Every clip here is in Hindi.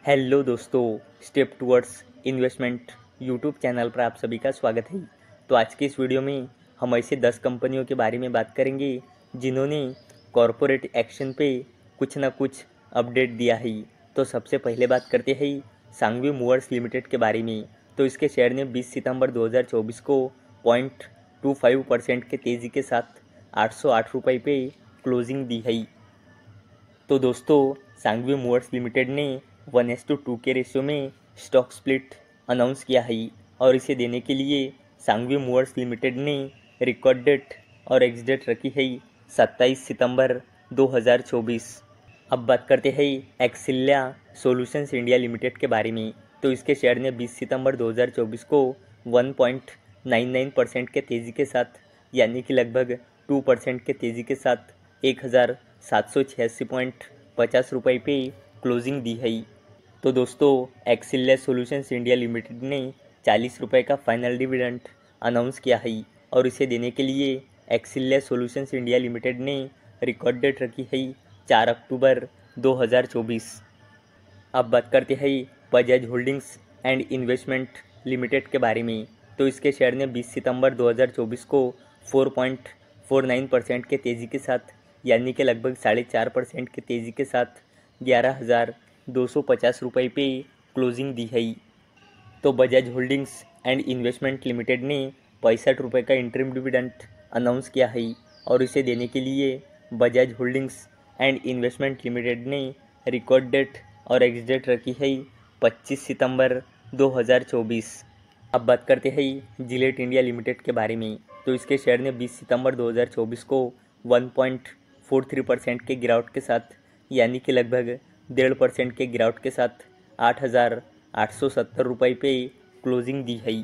हेलो दोस्तों, step towards investment YouTube channel पर आप सभी का स्वागत है। तो आज की इस वीडियो में हम ऐसे 10 कंपनियों के बारे में बात करेंगे जिन्होंने कॉरपोरेट एक्शन पे कुछ ना कुछ अपडेट दिया है। तो सबसे पहले बात करते हैं सांघवी मूवर्स लिमिटेड के बारे में। तो इसके शेयर ने 20 सितंबर 2024 को 0.25% के तेज़ी के साथ 808 रुपये पे क्लोजिंग दी है। तो दोस्तों, सांघवी मूवर्स लिमिटेड ने 1:2 के रेशियो में स्टॉक स्प्लिट अनाउंस किया है और इसे देने के लिए सांघवी मूवर्स लिमिटेड ने रिकॉर्ड डेट और एक्स डेट रखी है 27 सितंबर 2024। अब बात करते हैं एक्सिल्या सॉल्यूशंस इंडिया लिमिटेड के बारे में। तो इसके शेयर ने 20 सितंबर 2024 को 1.99% के तेज़ी के साथ यानी कि लगभग 2% के तेज़ी के साथ 1786.50 रुपये पे क्लोजिंग दी है। तो दोस्तों, एक्सिल्या सॉल्यूशंस इंडिया लिमिटेड ने 40 रुपये का फाइनल डिविडेंड अनाउंस किया है और इसे देने के लिए एक्सिल्या सॉल्यूशंस इंडिया लिमिटेड ने रिकॉर्ड डेट रखी है 4 अक्टूबर 2024। अब बात करते हैं Bajaj holdings and investment limited के बारे में। तो इसके शेयर ने 20 सितंबर 2024 को 4.49% के तेज़ी के साथ यानी कि लगभग 4.5% के तेज़ी के साथ 11,250 रुपये पे क्लोजिंग दी है। तो Bajaj holdings and investment limited ने 65 रुपये का इंटरिम डिविडेंड अनाउंस किया है और इसे देने के लिए Bajaj holdings and investment limited ने रिकॉर्ड डेट और एक्स डेट रखी है 25 सितंबर 2024। अब बात करते हैं जिलेट इंडिया लिमिटेड के बारे में। तो इसके शेयर ने 20 सितंबर 2024 को 1.43% के गिरावट के साथ यानी कि लगभग 1.5% के गिरावट के साथ 8,870 रुपये पे क्लोजिंग दी है।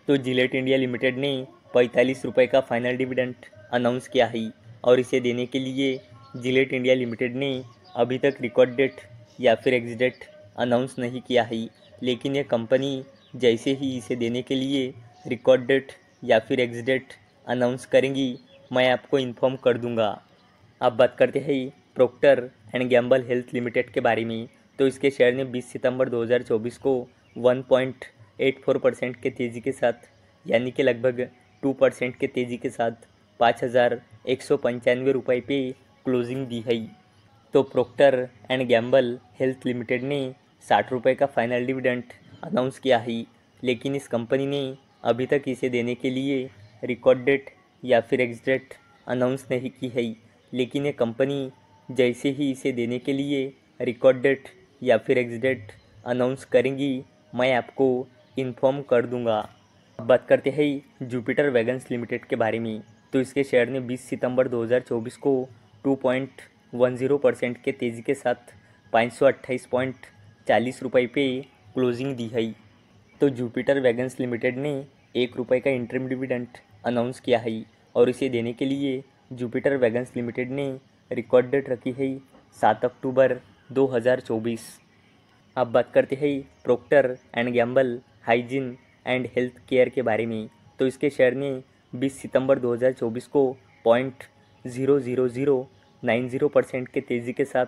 तो जिलेट इंडिया लिमिटेड ने 45 रुपये का फाइनल डिविडेंड अनाउंस किया है और इसे देने के लिए जिलेट इंडिया लिमिटेड ने अभी तक रिकॉर्ड डेट या फिर एक्स डेट अनाउंस नहीं किया है, लेकिन ये कंपनी जैसे ही इसे देने के लिए रिकॉर्ड डेट या फिर एक्स डेट अनाउंस करेंगी, मैं आपको इन्फॉर्म कर दूंगा। अब बात करते हैं proctor and Gamble health limited के बारे में। तो इसके शेयर ने 20 सितंबर 2024 को 1.84% के तेज़ी के साथ यानी कि लगभग 2% के तेज़ी के साथ 5,195 रुपये पे क्लोजिंग दी है। तो proctor and Gamble health limited ने 60 रुपये का फाइनल डिविडेंड अनाउंस किया है, लेकिन इस कंपनी ने अभी तक इसे देने के लिए रिकॉर्ड डेट या फिर एक्स डेट अनाउंस नहीं की है, लेकिन ये कंपनी जैसे ही इसे देने के लिए रिकॉर्ड डेट या फिर एक्स डेट अनाउंस करेंगी, मैं आपको इन्फॉर्म कर दूंगा। अब बात करते हैं जुपिटर वैगन्स लिमिटेड के बारे में। तो इसके शेयर ने 20 सितंबर 2024 को 2.10% के तेज़ी के साथ 528.40 रुपये पे क्लोजिंग दी है। तो जुपिटर वैगन्स लिमिटेड ने 1 रुपये का इंटरिम डिविडेंड अनाउंस किया है और इसे देने के लिए जुपिटर वैगन्स लिमिटेड ने रिकॉर्ड डेट रखी है 7 अक्टूबर 2024। अब बात करते हैं proctor and Gamble hygiene and health care के बारे में। तो इसके शेयर ने 20 सितंबर 2024 को 0.00090% के तेज़ी के साथ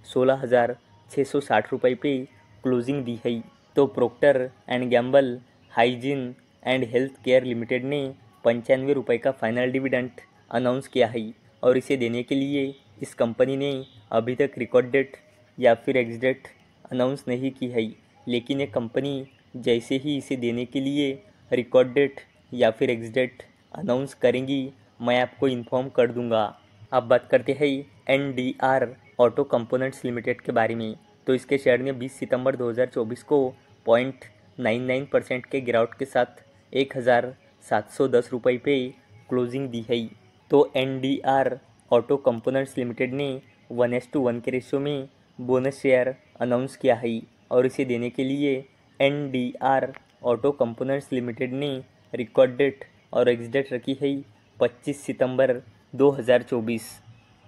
16,660 रुपये पे क्लोजिंग दी है। तो proctor and Gamble hygiene and health care limited ने 95 रुपये का फाइनल डिविडेंड अनाउंस किया है और इसे देने के लिए इस कंपनी ने अभी तक रिकॉर्ड डेट या फिर एक्स डेट अनाउंस नहीं की है, लेकिन ये कंपनी जैसे ही इसे देने के लिए रिकॉर्ड डेट या फिर एक्स डेट अनाउंस करेंगी, मैं आपको इन्फॉर्म कर दूंगा। अब बात करते हैं NDR ऑटो कंपोनेंट्स लिमिटेड के बारे में। तो इसके शेयर ने 20 सितंबर 2024 को 0.99% के गिरावट के साथ 1,710 रुपये पे क्लोजिंग दी है। तो NDR ऑटो कंपोनेंट्स लिमिटेड ने 1:1 के रेशियो में बोनस शेयर अनाउंस किया है और इसे देने के लिए NDR ऑटो कंपोनेंट्स लिमिटेड ने रिकॉर्ड डेट और एक्स डेट रखी है 25 सितंबर 2024।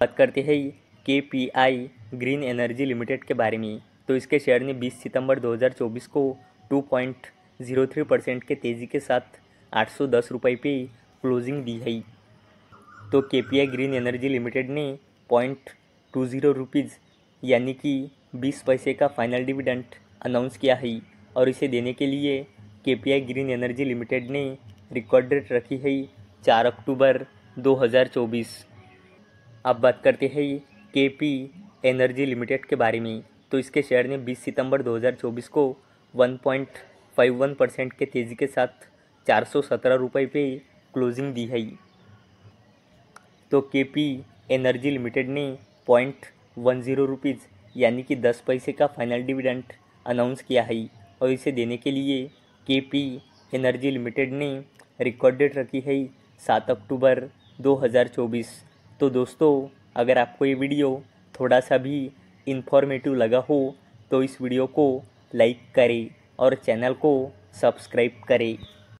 बात करते हैं KPI ग्रीन एनर्जी लिमिटेड के बारे में। तो इसके शेयर ने 20 सितंबर 2024 को 2.03% के तेज़ी के साथ 810 रुपये पे क्लोजिंग दी है। तो KPI ग्रीन एनर्जी लिमिटेड ने 0.20 रुपीज़ यानी कि 20 पैसे का फाइनल डिविडेंड अनाउंस किया है और इसे देने के लिए केपीआई ग्रीन एनर्जी लिमिटेड ने रिकॉर्ड डेट रखी है 4 अक्टूबर 2024। अब बात करते हैं केपी एनर्जी लिमिटेड के बारे में। तो इसके शेयर ने 20 सितंबर 2024 को 1.51% के तेज़ी के साथ 417 रुपये पे क्लोजिंग दी है। तो केपी एनर्जी लिमिटेड ने 0.10 रुपीज़ यानी कि 10 पैसे का फाइनल डिविडेंड अनाउंस किया है और इसे देने के लिए केपी एनर्जी लिमिटेड ने रिकॉर्ड डेट रखी है 7 अक्टूबर 2024। तो दोस्तों, अगर आपको ये वीडियो थोड़ा सा भी इन्फॉर्मेटिव लगा हो तो इस वीडियो को लाइक करें और चैनल को सब्सक्राइब करें।